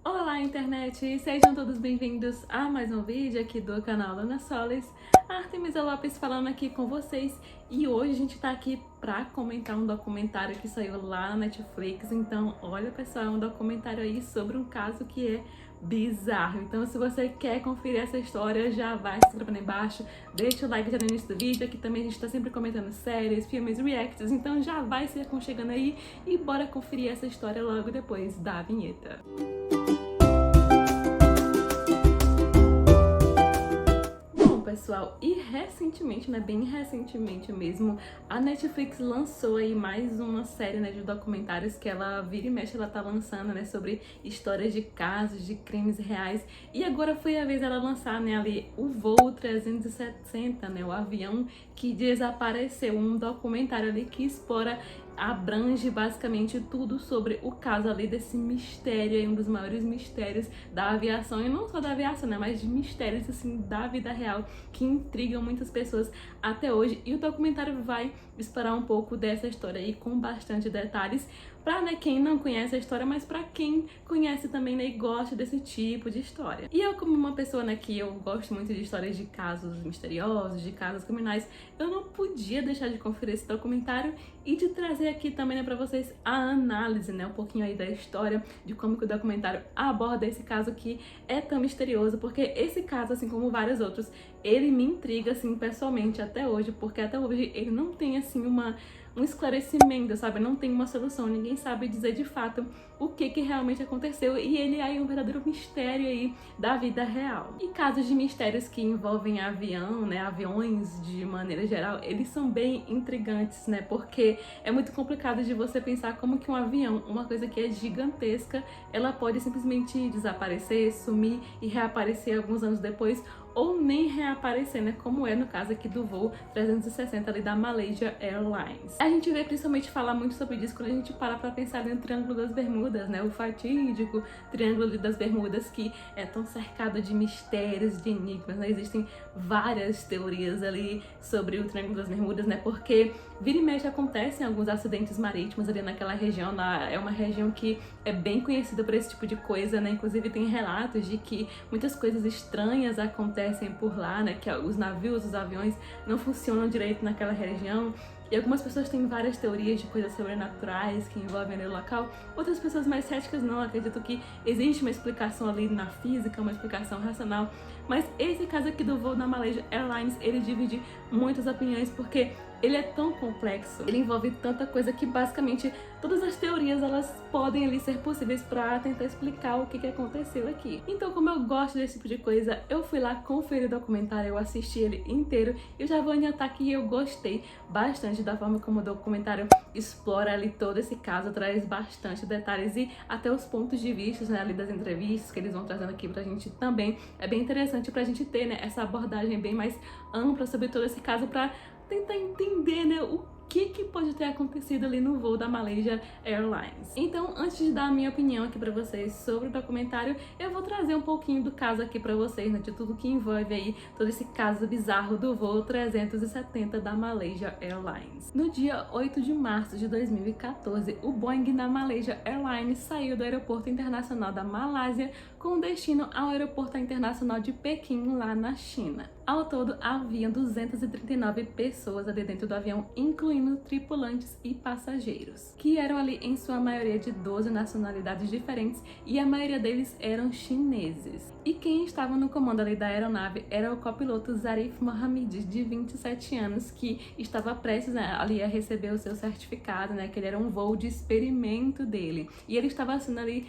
Olá, internet! Sejam todos bem-vindos a mais um vídeo aqui do canal Lana Solis. Artemisa Lopes falando aqui com vocês e hoje a gente tá aqui pra comentar um documentário que saiu lá na Netflix. Então, olha pessoal, é um documentário aí sobre um caso que é bizarro. Então, se você quer conferir essa história, já vai se inscrevendo aí embaixo, deixa o like já no início do vídeo. Aqui também a gente tá sempre comentando séries, filmes, reacts, então já vai se aconchegando aí e bora conferir essa história logo depois da vinheta. Pessoal, e recentemente, né, bem recentemente mesmo, a Netflix lançou aí mais uma série, né, de documentários que ela vira e mexe, ela tá lançando, né, sobre histórias de casos, de crimes reais, e agora foi a vez dela lançar, né, ali o voo 360, né, o avião que desapareceu, um documentário ali que explora, abrange basicamente tudo sobre o caso ali desse mistério, um dos maiores mistérios da aviação, e não só da aviação, né, mas de mistérios assim da vida real que intrigam muitas pessoas até hoje. E o documentário vai explorar um pouco dessa história aí com bastante detalhes pra, né, quem não conhece a história, mas pra quem conhece também, né, e gosta desse tipo de história. E eu, como uma pessoa, né, que eu gosto muito de histórias de casos misteriosos, de casos criminais, eu não podia deixar de conferir esse documentário e de trazer aqui também, né, pra vocês a análise, né, um pouquinho aí da história, de como que o documentário aborda esse caso que é tão misterioso, porque esse caso, assim como vários outros, ele me intriga, assim, pessoalmente até hoje, porque até hoje ele não tem, assim, um esclarecimento, sabe? Não tem uma solução, ninguém sabe dizer de fato o que realmente aconteceu, e ele é um verdadeiro mistério aí da vida real. E casos de mistérios que envolvem avião, né, aviões de maneira geral, eles são bem intrigantes, né, porque é muito complicado de você pensar como que um avião, uma coisa que é gigantesca, ela pode simplesmente desaparecer, sumir e reaparecer alguns anos depois, ou nem reaparecer, né, como é no caso aqui do voo 360 ali da Malaysia Airlines. A gente vê principalmente falar muito sobre isso quando a gente para pra pensar no Triângulo das Bermudas, né, o fatídico Triângulo das Bermudas que é tão cercado de mistérios, de enigmas, né, existem várias teorias ali sobre o Triângulo das Bermudas, né, porque vira e mexe acontecem alguns acidentes marítimos ali naquela região, é uma região que é bem conhecida por esse tipo de coisa, né, inclusive tem relatos de que muitas coisas estranhas acontecem por lá, né, que os navios, os aviões não funcionam direito naquela região. E algumas pessoas têm várias teorias de coisas sobrenaturais que envolvem ali o local. Outras pessoas mais céticas não, acreditam que existe uma explicação ali na física, uma explicação racional. Mas esse caso aqui do voo da Malaysia Airlines, ele divide muitas opiniões porque ele é tão complexo, ele envolve tanta coisa que basicamente todas as teorias elas podem ali ser possíveis para tentar explicar o que aconteceu aqui. Então, como eu gosto desse tipo de coisa, eu fui lá conferir o documentário, eu assisti ele inteiro e eu já vou adiantar que eu gostei bastante da forma como o documentário explora ali todo esse caso, traz bastante detalhes e até os pontos de vista, né, ali das entrevistas que eles vão trazendo aqui pra gente também. É bem interessante pra gente ter, né, essa abordagem bem mais ampla sobre todo esse caso pra tentar entender, né, o que pode ter acontecido ali no voo da Malaysia Airlines. Então, antes de dar a minha opinião aqui pra vocês sobre o documentário, eu vou trazer um pouquinho do caso aqui pra vocês, né, de tudo que envolve aí todo esse caso bizarro do voo 370 da Malaysia Airlines. No dia 8 de março de 2014, o Boeing da Malaysia Airlines saiu do aeroporto internacional da Malásia com destino ao aeroporto internacional de Pequim, lá na China. Ao todo, havia 239 pessoas ali dentro do avião, incluindo tripulantes e passageiros, que eram ali em sua maioria de 12 nacionalidades diferentes e a maioria deles eram chineses. E quem estava no comando ali da aeronave era o copiloto Zarif Mohammed, de 27 anos, que estava prestes, né, ali a receber o seu certificado, né, que ele era um voo de experimento dele. E ele estava sendo ali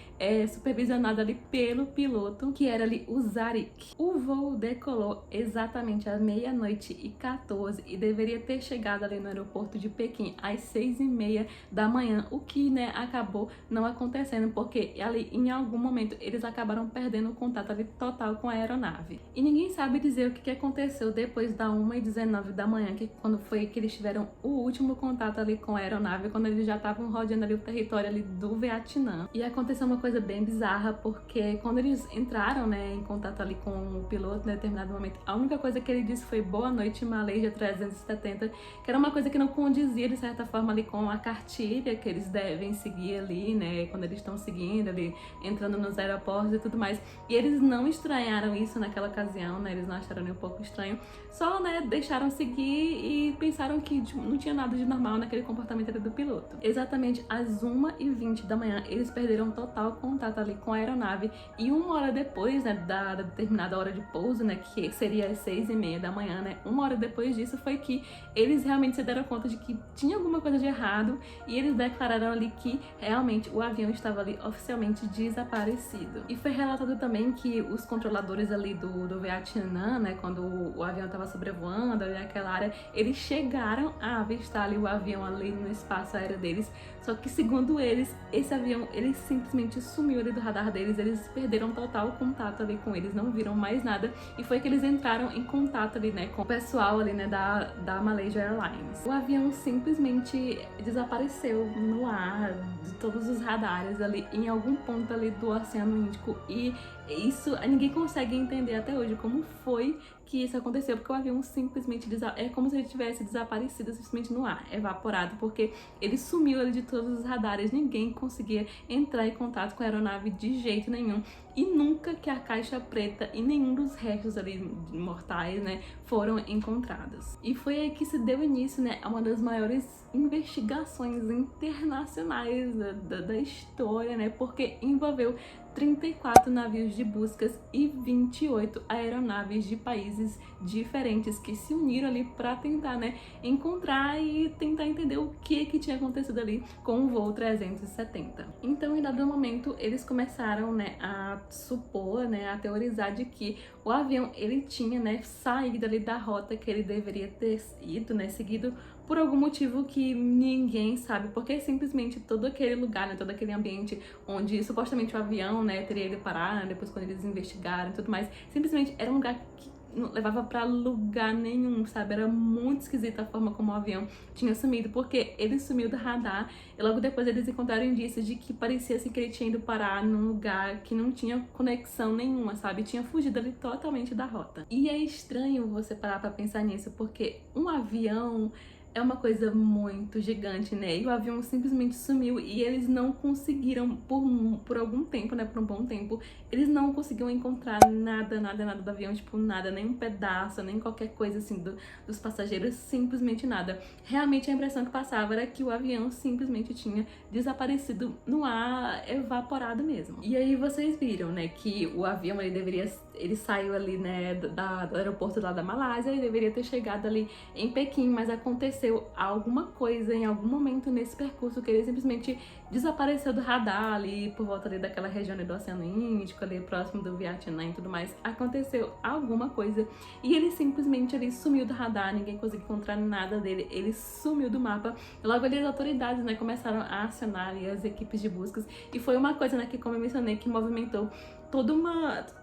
supervisionado ali pelo piloto, que era ali o Zarik. O voo decolou exatamente às 00h14 e deveria ter chegado ali no aeroporto de Pequim às 6h30 da manhã, o que, né, acabou não acontecendo, porque ali em algum momento eles acabaram perdendo o contato ali total com a aeronave. E ninguém sabe dizer o que aconteceu depois da 1h19 da manhã, que quando foi que eles tiveram o último contato ali com a aeronave, quando eles já estavam rodeando ali o território ali do Vietnã. E aconteceu uma coisa bem bizarra, porque quando eles entraram, né, em contato ali com o piloto, em determinado momento, a única única coisa que ele disse foi Boa Noite Malaysia 370, que era uma coisa que não condizia, de certa forma, ali com a cartilha que eles devem seguir ali, né, quando eles estão seguindo ali, entrando nos aeroportos e tudo mais. E eles não estranharam isso naquela ocasião, né, eles não acharam nem um pouco estranho, só, né, deixaram seguir e pensaram que tipo, não tinha nada de normal naquele comportamento ali do piloto. Exatamente às 1h20 da manhã, eles perderam total contato ali com a aeronave e 1 hora depois, né, da determinada hora de pouso, né, que seria às 6h30 da manhã, né, 1 hora depois disso foi que eles realmente se deram conta de que tinha alguma coisa de errado e eles declararam ali que realmente o avião estava ali oficialmente desaparecido. E foi relatado também que os controladores ali do Vietnã, né, quando o avião estava sobrevoando ali aquela área, eles chegaram a avistar ali o avião ali no espaço aéreo deles, só que segundo eles, esse avião, ele simplesmente sumiu ali do radar deles, eles perderam total contato ali com eles, não viram mais nada, e foi que eles entraram em contato ali, né, com o pessoal ali, né, da Malaysia Airlines. O avião simplesmente desapareceu no ar, de todos os radares ali, em algum ponto ali do Oceano Índico, e isso ninguém consegue entender até hoje como foi que isso aconteceu, porque o avião simplesmente é como se ele tivesse desaparecido simplesmente no ar, evaporado, porque ele sumiu ali de todos os radares, ninguém conseguia entrar em contato com a aeronave de jeito nenhum, e nunca que a caixa preta e nenhum dos restos ali mortais, né, foram encontrados. E foi aí que se deu início, né, a uma das maiores investigações internacionais da história, né, porque envolveu 34 navios de buscas e 28 aeronaves de países diferentes que se uniram ali para tentar, né, encontrar e tentar entender o que tinha acontecido ali com o voo 370. Então, em dado momento, eles começaram, né, a supor, né, a teorizar de que o avião, ele tinha, né, saído ali da rota que ele deveria ter ido, né, seguido por algum motivo que ninguém sabe, porque simplesmente todo aquele lugar, né, todo aquele ambiente onde supostamente o avião, né, teria ido parar, né, depois quando eles investigaram e tudo mais, simplesmente era um lugar que não levava pra lugar nenhum, sabe? Era muito esquisita a forma como o avião tinha sumido, porque ele sumiu do radar e logo depois eles encontraram indícios de que parecia assim que ele tinha ido parar num lugar que não tinha conexão nenhuma, sabe? Tinha fugido ali totalmente da rota. E é estranho você parar pra pensar nisso, porque um avião é uma coisa muito gigante, né? E o avião simplesmente sumiu e eles não conseguiram, por algum tempo, né? Por um bom tempo, eles não conseguiam encontrar nada do avião, tipo, nada, nem um pedaço, nem qualquer coisa assim dos passageiros, simplesmente nada. Realmente a impressão que passava era que o avião simplesmente tinha desaparecido no ar, evaporado mesmo. E aí vocês viram, né, que o avião ele saiu ali, né, do aeroporto lá da Malásia e deveria ter chegado ali em Pequim, mas aconteceu alguma coisa em algum momento nesse percurso que ele simplesmente desapareceu do radar ali por volta ali daquela região ali do Oceano Índico, ali próximo do Vietnã e tudo mais. Aconteceu alguma coisa e ele simplesmente ali sumiu do radar, ninguém conseguiu encontrar nada dele, ele sumiu do mapa. Logo ali as autoridades, né, começaram a acionar ali as equipes de buscas e foi uma coisa, né, que, como eu mencionei, que movimentou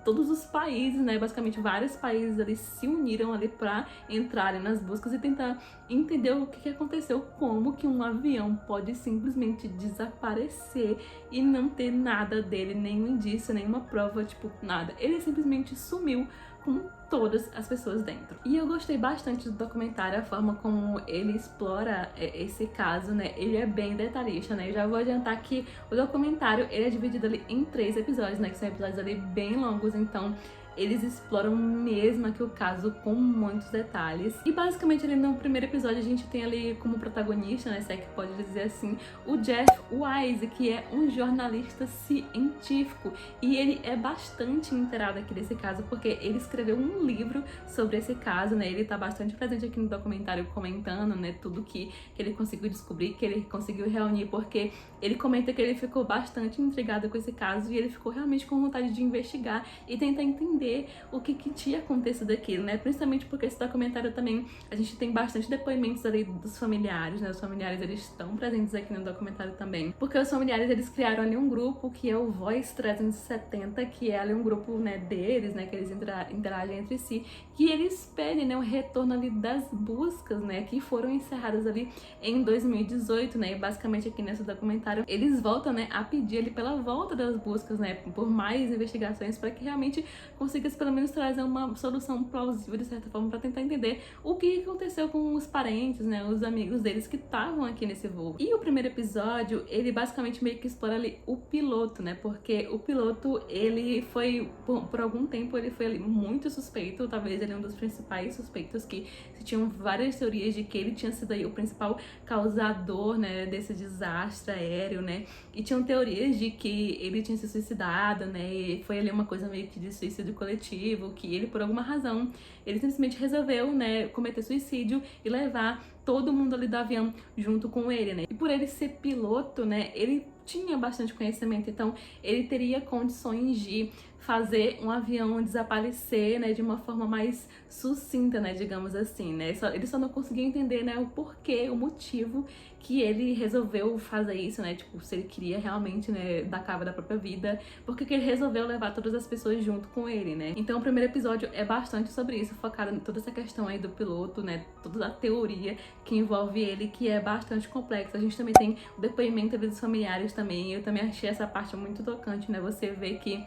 todos os países, né, basicamente vários países ali se uniram ali para entrarem nas buscas e tentar entender o que aconteceu, como que um avião pode simplesmente desaparecer e não ter nada dele, nenhum indício, nenhuma prova, tipo, nada. Ele simplesmente sumiu com todas as pessoas dentro. E eu gostei bastante do documentário, a forma como ele explora esse caso, né? Ele é bem detalhista, né? Eu já vou adiantar que o documentário, ele é dividido ali em 3 episódios, né? Que são episódios ali bem longos, então eles exploram mesmo aqui o caso com muitos detalhes. E basicamente ali no primeiro episódio a gente tem ali como protagonista, né, se é que pode dizer assim, o Jeff Wise, que é um jornalista científico. E ele é bastante inteirado aqui desse caso, porque ele escreveu um livro sobre esse caso, né? Ele tá bastante presente aqui no documentário comentando, né, tudo que ele conseguiu descobrir, que ele conseguiu reunir, porque ele comenta que ele ficou bastante intrigado com esse caso e ele ficou realmente com vontade de investigar e tentar entender o que tinha acontecido aquilo, né? Principalmente porque esse documentário também, a gente tem bastante depoimentos ali dos familiares, né? Os familiares, eles estão presentes aqui no documentário também. Porque os familiares, eles criaram ali um grupo que é o Voice 370, que é ali um grupo, né, deles, né? Que eles interagem entre si, que eles pedem, né, o retorno ali das buscas, né? Que foram encerradas ali em 2018, né? E basicamente aqui nesse documentário, eles voltam, né, a pedir ali pela volta das buscas, né? Por mais investigações para que realmente conseguisse pelo menos trazer uma solução plausível, de certa forma, para tentar entender o que aconteceu com os parentes, né, os amigos deles que estavam aqui nesse voo. E o primeiro episódio, ele basicamente meio que explora ali o piloto, né, porque o piloto, ele foi, por algum tempo, ele foi ali muito suspeito, talvez ele é um dos principais suspeitos, que se tinham várias teorias de que ele tinha sido aí o principal causador, né, desse desastre aéreo, né, e tinham teorias de que ele tinha se suicidado, né, e foi ali uma coisa meio que de suicídio coletivo, que ele, por alguma razão, ele simplesmente resolveu, né, cometer suicídio e levar todo mundo ali do avião junto com ele, né. E por ele ser piloto, né, ele tinha bastante conhecimento, então ele teria condições de fazer um avião desaparecer, né, de uma forma mais sucinta, né, digamos assim, né. Ele só não conseguia entender, né, o porquê, o motivo que ele resolveu fazer isso, né, tipo, se ele queria realmente, né, dar cabo da própria vida, porque que ele resolveu levar todas as pessoas junto com ele, né. Então o primeiro episódio é bastante sobre isso, focado em toda essa questão aí do piloto, né, toda a teoria que envolve ele, que é bastante complexa. A gente também tem o depoimento dos familiares também, eu também achei essa parte muito tocante, né, você vê que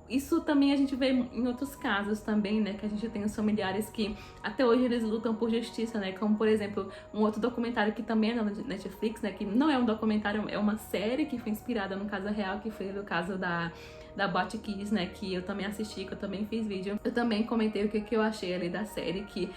isso também a gente vê em outros casos também, né, que a gente tem os familiares que até hoje eles lutam por justiça, né, como por exemplo um outro documentário que também é na Netflix, né, que não é um documentário, é uma série que foi inspirada no caso real, que foi o caso da Boate Kiss, né, que eu também assisti, que eu também fiz vídeo. Eu também comentei o que eu achei ali da série, que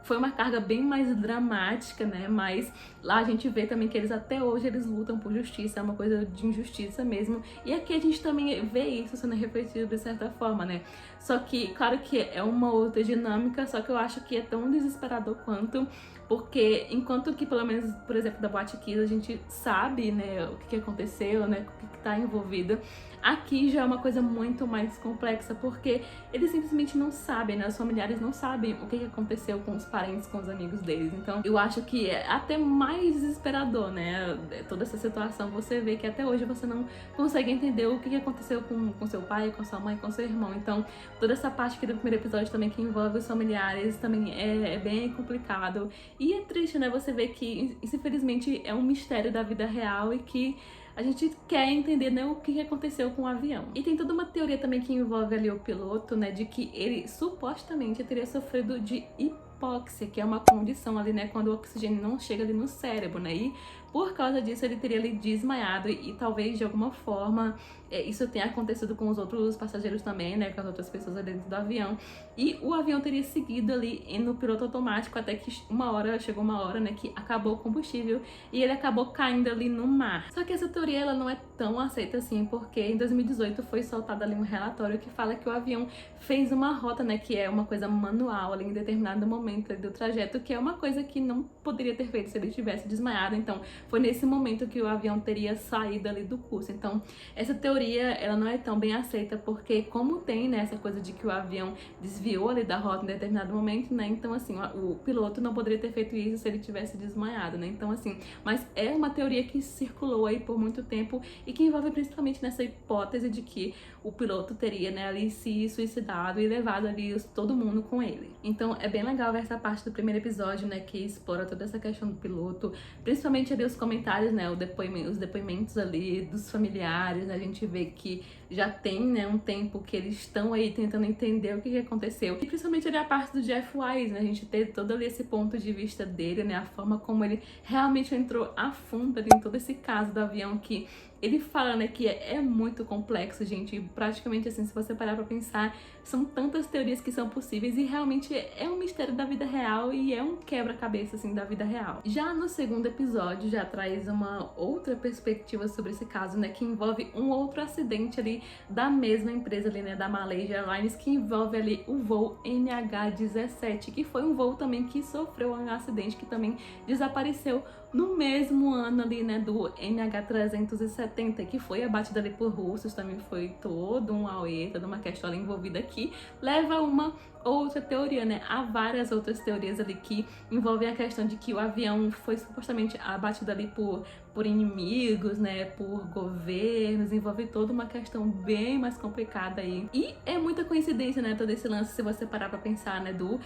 foi uma carga bem mais dramática, né, mas lá a gente vê também que eles até hoje eles lutam por justiça, é uma coisa de injustiça mesmo, e aqui a gente também vê isso sendo refletido de certa forma, né, só que, claro que é uma outra dinâmica, só que eu acho que é tão desesperador quanto, porque enquanto que, pelo menos, por exemplo, da Boate Kiss, a gente sabe, né, o que aconteceu, né, o que tá envolvido, aqui já é uma coisa muito mais complexa, porque eles simplesmente não sabem, né, os familiares não sabem o que aconteceu com os parentes, com os amigos deles, então eu acho que é até mais desesperador, né, toda essa situação, você vê que até hoje você não consegue entender o que aconteceu com seu pai, com sua mãe, com seu irmão, então toda essa parte aqui do primeiro episódio também que envolve os familiares também é bem complicado. E é triste, né, você vê que isso infelizmente é um mistério da vida real e que a gente quer entender, né, o que aconteceu com o avião. E tem toda uma teoria também que envolve ali o piloto, né, de que ele supostamente teria sofrido de hipóxia, que é uma condição ali, né, quando o oxigênio não chega ali no cérebro, né, e por causa disso ele teria ali desmaiado e talvez de alguma forma isso tenha acontecido com os outros passageiros também, né, com as outras pessoas ali dentro do avião, e o avião teria seguido ali no piloto automático até que chegou uma hora, né, que acabou o combustível e ele acabou caindo ali no mar. Só que essa teoria ela não é tão aceita assim, porque em 2018 foi soltado ali um relatório que fala que o avião fez uma rota, né, que é uma coisa manual ali em determinado momento do trajeto, que é uma coisa que não poderia ter feito se ele tivesse desmaiado, então foi nesse momento que o avião teria saído ali do curso. Então essa teoria ela não é tão bem aceita, porque como tem, né, essa coisa de que o avião desviou ali da rota em determinado momento, né, então assim, o piloto não poderia ter feito isso se ele tivesse desmaiado, né, então assim, mas é uma teoria que circulou aí por muito tempo e que envolve principalmente nessa hipótese de que o piloto teria, né, ali se suicidado e levado ali todo mundo com ele. Então é bem legal ver essa parte do primeiro episódio, né, que explora toda essa questão do piloto, principalmente ali os comentários, né, os depoimentos ali dos familiares, né, a gente vê que já tem, né, um tempo que eles estão aí tentando entender o que aconteceu. E principalmente ali a parte do Jeff Wise, né, a gente ter todo ali esse ponto de vista dele, né, a forma como ele realmente entrou a fundo ali em todo esse caso do avião, que ele fala, né, que é muito complexo, gente, e praticamente assim, se você parar pra pensar, são tantas teorias que são possíveis e realmente é um mistério da vida real e é um quebra-cabeça, assim, da vida real. Já no segundo episódio, já traz uma outra perspectiva sobre esse caso, né, que envolve um outro acidente ali da mesma empresa ali, né, da Malaysia Airlines, que envolve ali o voo MH17, que foi um voo também que sofreu um acidente, que também desapareceu no mesmo ano ali, né, do MH370, que foi abatido ali por russos, também foi todo um auê, toda uma questão ali envolvida aqui, leva a uma outra teoria, né, há várias outras teorias ali que envolvem a questão de que o avião foi supostamente abatido ali por por inimigos, né, por governos, envolve toda uma questão bem mais complicada aí. E é muita coincidência, né, todo esse lance, se você parar pra pensar, né, do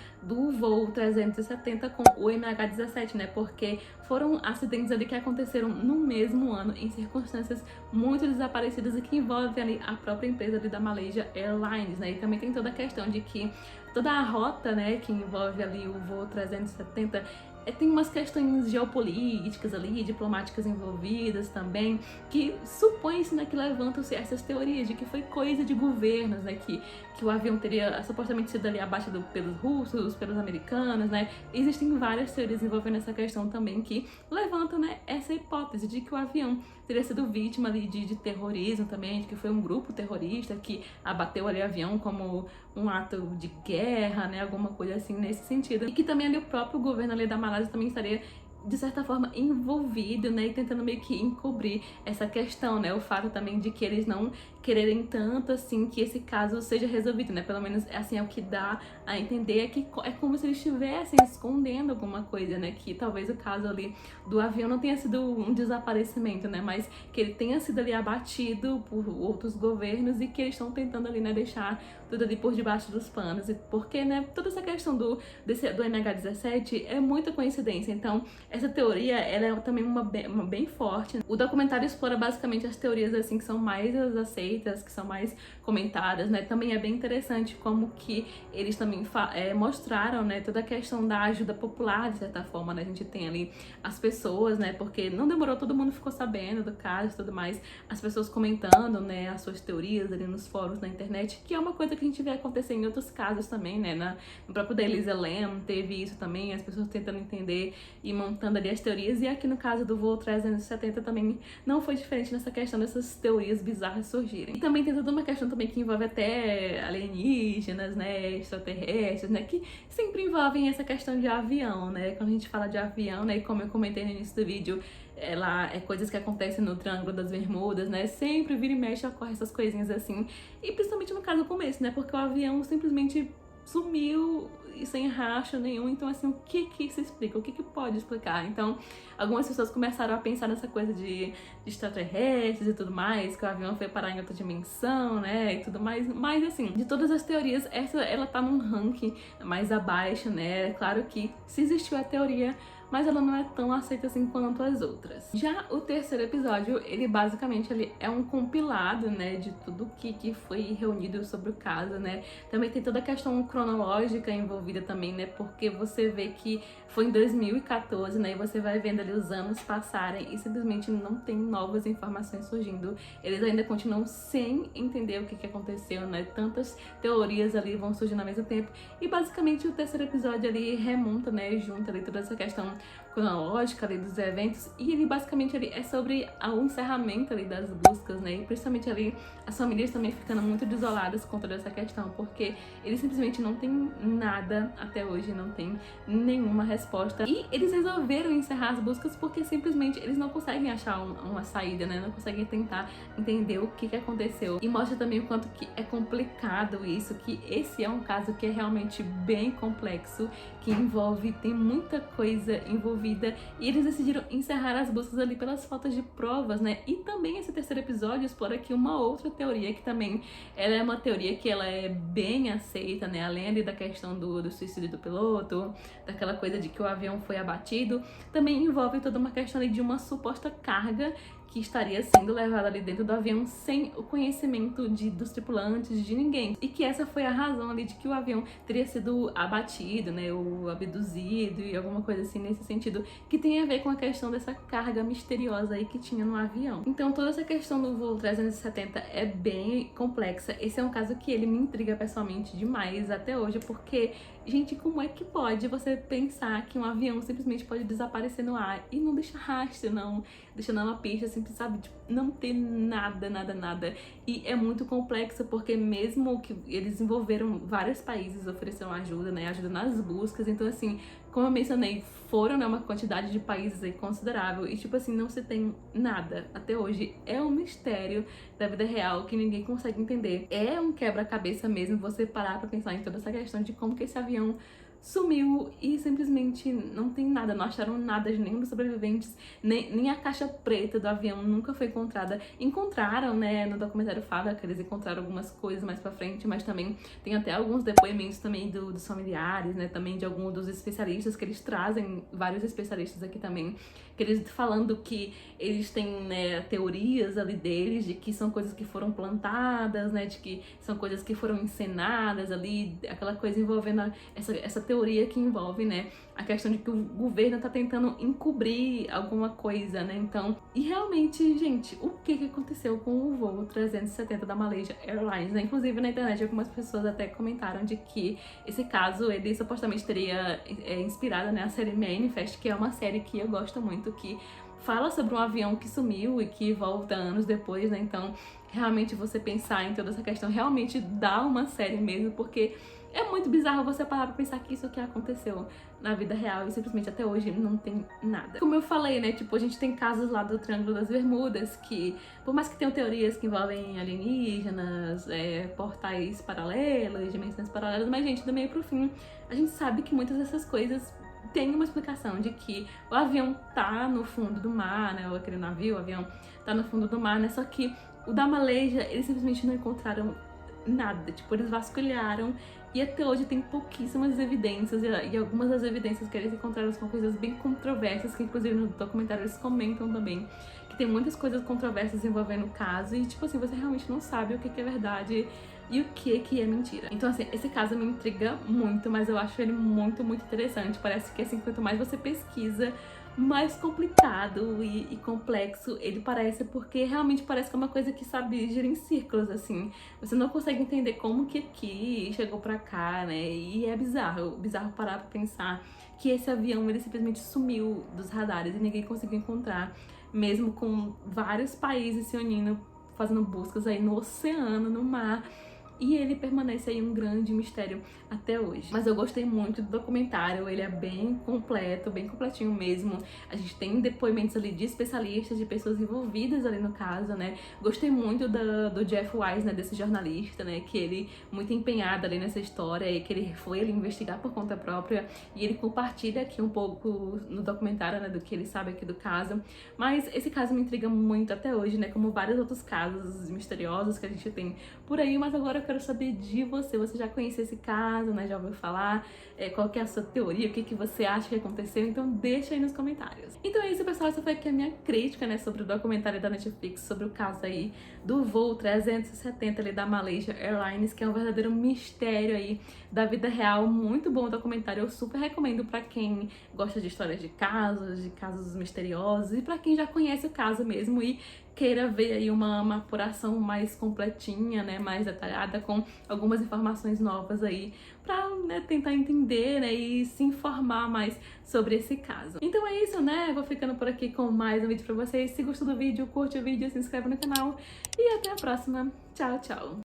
voo 370 com o MH17, né, porque foram acidentes ali que aconteceram no mesmo ano, em circunstâncias muito desaparecidas e que envolvem ali a própria empresa ali da Malaysia Airlines, né, e também tem toda a questão de que toda a rota, né, que envolve ali o voo 370 tem umas questões geopolíticas ali, diplomáticas envolvidas também, que supõe-se, né, que levantam-se essas teorias de que foi coisa de governos, né, que o avião teria supostamente sido ali abatido pelos russos, pelos americanos, né. Existem várias teorias envolvendo essa questão também que levantam, né, essa hipótese de que o avião teria sido vítima ali de terrorismo também, de que foi um grupo terrorista que abateu ali o avião como um ato de guerra, né, alguma coisa assim nesse sentido. E que também ali o próprio governo ali da Malásia também estaria de certa forma envolvido, né, e tentando meio que encobrir essa questão, né, o fato também de que eles não quererem tanto assim que esse caso seja resolvido, né, pelo menos assim é o que dá a entender, é que é como se eles estivessem escondendo alguma coisa, né, que talvez o caso ali do avião não tenha sido um desaparecimento, né, mas que ele tenha sido ali abatido por outros governos e que eles estão tentando ali, né, deixar tudo ali por debaixo dos panos, e porque, né, toda essa questão do MH17 é muita coincidência, então essa teoria, ela é também uma bem forte. O documentário explora basicamente as teorias, assim, que são mais aceitas, que são mais comentadas, né? Também é bem interessante como que eles também mostraram, né, toda a questão da ajuda popular, de certa forma, né? A gente tem ali as pessoas, né, porque não demorou, todo mundo ficou sabendo do caso e tudo mais, as pessoas comentando, né, as suas teorias ali nos fóruns na internet, que é uma coisa que a gente vê acontecer em outros casos também, né? No próprio da Elisa Lam teve isso também, as pessoas tentando entender e montando ali as teorias, e aqui no caso do voo 370 também não foi diferente nessa questão dessas teorias bizarras surgirem. E também tem toda uma questão também que envolve até alienígenas, né, extraterrestres, né, que sempre envolvem essa questão de avião, né, quando a gente fala de avião, né, e como eu comentei no início do vídeo, lá é coisas que acontecem no Triângulo das Bermudas, né, sempre vira e mexe ocorre essas coisinhas assim, e principalmente no caso do começo, né, porque o avião simplesmente sumiu e sem racho nenhum, então assim, o que se explica? O que pode explicar? Então, algumas pessoas começaram a pensar nessa coisa de extraterrestres e tudo mais, que o avião foi parar em outra dimensão, né, e tudo mais, mas assim, de todas as teorias, ela tá num ranking mais abaixo, né, claro que se existiu a teoria, mas ela não é tão aceita assim quanto as outras. Já o terceiro episódio, ele basicamente é um compilado, né, de tudo que foi reunido sobre o caso, né. Também tem toda a questão cronológica envolvida também, né, porque você vê que foi em 2014, né, e você vai vendo ali os anos passarem e simplesmente não tem novas informações surgindo. Eles ainda continuam sem entender o que aconteceu, né, tantas teorias ali vão surgindo ao mesmo tempo. E basicamente o terceiro episódio ali remonta, né, junta ali toda essa questão cronológica ali dos eventos, e ele basicamente ali é sobre o encerramento ali das buscas, né, e principalmente ali as famílias também ficando muito desoladas com toda essa questão, porque eles simplesmente não tem nada até hoje, não tem nenhuma resposta, e eles resolveram encerrar as buscas porque simplesmente eles não conseguem achar uma saída, né, não conseguem tentar entender o que aconteceu, e mostra também o quanto que é complicado isso, que esse é um caso que é realmente bem complexo, que tem muita coisa envolvida, e eles decidiram encerrar as buscas ali pelas faltas de provas, né? E também esse terceiro episódio explora aqui uma outra teoria que também ela é uma teoria que ela é bem aceita, né? Além ali da questão do suicídio do piloto, daquela coisa de que o avião foi abatido, também envolve toda uma questão ali de uma suposta carga que estaria sendo levada ali dentro do avião sem o conhecimento dos tripulantes, de ninguém. E que essa foi a razão ali de que o avião teria sido abatido, né, ou abduzido e alguma coisa assim nesse sentido, que tem a ver com a questão dessa carga misteriosa aí que tinha no avião. Então toda essa questão do voo 370 é bem complexa. Esse é um caso que ele me intriga pessoalmente demais até hoje, porque, gente, como é que pode você pensar que um avião simplesmente pode desaparecer no ar e não deixar rastro, não deixar uma pista, assim, sabe? Tipo, não ter nada. E é muito complexo, porque mesmo que eles envolveram vários países, ofereceram ajuda, né? Ajuda nas buscas. Então, assim, como eu mencionei, foram, né, uma quantidade de países aí considerável. E, tipo assim, não se tem nada até hoje. É um mistério da vida real que ninguém consegue entender. É um quebra-cabeça mesmo você parar pra pensar em toda essa questão de como que esse avião sumiu e simplesmente não tem nada, não acharam nada de nenhum dos sobreviventes, nem a caixa preta do avião nunca foi encontrada. Encontraram, né, no documentário fala que eles encontraram algumas coisas mais pra frente, mas também tem até alguns depoimentos também dos familiares, né, também de alguns dos especialistas que eles trazem, vários especialistas aqui também, que eles falando que eles têm, né, teorias ali deles de que são coisas que foram plantadas, né, de que são coisas que foram encenadas ali, aquela coisa envolvendo essa teoria que envolve, né, a questão de que o governo tá tentando encobrir alguma coisa, né, então, e realmente, gente, o que aconteceu com o voo 370 da Malaysia Airlines, né, inclusive na internet algumas pessoas até comentaram de que esse caso, ele supostamente teria inspirado, né, a série Manifest, que é uma série que eu gosto muito, que fala sobre um avião que sumiu e que volta anos depois, né, então, realmente você pensar em toda essa questão realmente dá uma série mesmo, porque é muito bizarro você parar pra pensar que isso aqui aconteceu na vida real e simplesmente até hoje não tem nada. Como eu falei, né, tipo, a gente tem casos lá do Triângulo das Bermudas que, por mais que tenham teorias que envolvem alienígenas, portais paralelos, dimensões paralelas, mas, gente, do meio pro fim, a gente sabe que muitas dessas coisas tem uma explicação de que o avião tá no fundo do mar, né, ou aquele navio, o avião tá no fundo do mar, né, só que o da Malaysia, eles simplesmente não encontraram nada, tipo, eles vasculharam e até hoje tem pouquíssimas evidências e algumas das evidências que eles encontraram são coisas bem controversas, que inclusive no documentário eles comentam também, que tem muitas coisas controversas envolvendo o caso e, tipo assim, você realmente não sabe o que é verdade e o que é mentira. Então, assim, esse caso me intriga muito, mas eu acho ele muito, muito interessante. Parece que, assim, quanto mais você pesquisa, mais complicado e complexo ele parece, porque realmente parece que é uma coisa que, sabe, gira em círculos, assim. Você não consegue entender como que aqui chegou pra cá, né? E é bizarro parar pra pensar que esse avião, ele simplesmente sumiu dos radares e ninguém conseguiu encontrar, mesmo com vários países se unindo, fazendo buscas aí no oceano, no mar. E ele permanece aí um grande mistério até hoje. Mas eu gostei muito do documentário, ele é bem completo, bem completinho mesmo. A gente tem depoimentos ali de especialistas, de pessoas envolvidas ali no caso, né? Gostei muito do Jeff Wise, né, desse jornalista, né, que ele muito empenhado ali nessa história e que ele foi ali investigar por conta própria e ele compartilha aqui um pouco no documentário, né, do que ele sabe aqui do caso. Mas esse caso me intriga muito até hoje, né, como vários outros casos misteriosos que a gente tem por aí, mas agora eu quero saber de você. Você já conhece esse caso, né? Já ouviu falar? Qual que é a sua teoria? O que você acha que aconteceu? Então deixa aí nos comentários. Então é isso, pessoal. Essa foi aqui a minha crítica, né? Sobre o documentário da Netflix, sobre o caso aí do voo 370 ali da Malaysia Airlines, que é um verdadeiro mistério aí da vida real. Muito bom o documentário. Eu super recomendo pra quem gosta de histórias de casos misteriosos e pra quem já conhece o caso mesmo e queira ver aí uma apuração mais completinha, né, mais detalhada, com algumas informações novas aí, pra, né, tentar entender, né, e se informar mais sobre esse caso. Então é isso, né, eu vou ficando por aqui com mais um vídeo pra vocês. Se gostou do vídeo, curte o vídeo, se inscreve no canal e até a próxima. Tchau, tchau!